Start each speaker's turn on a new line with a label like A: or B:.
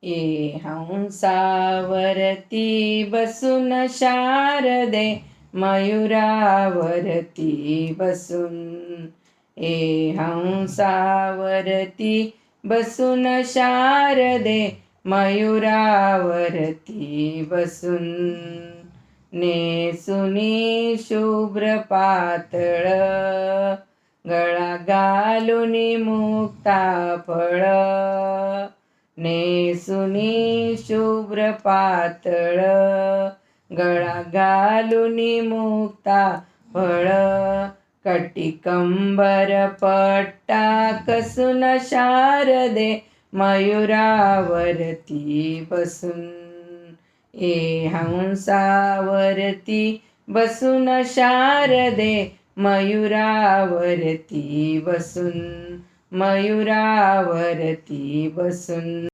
A: ये हंसावरती बसून शारदे मयुरावरती बसून ए हंसावरती बसून शारदे मयुरावरती बसून नेसुनी शुभ्र पातळ गळा घालुनी मुक्ता फळ नेसुनी शुभ्र पातळ गळा घालुनी मुक्ता फळ कटिकंबर पट्टा कसून शारदे मयुरावरती बसून ए हंसावरती बसून शारदे मयुरावरती बसून मयुरावरती बसून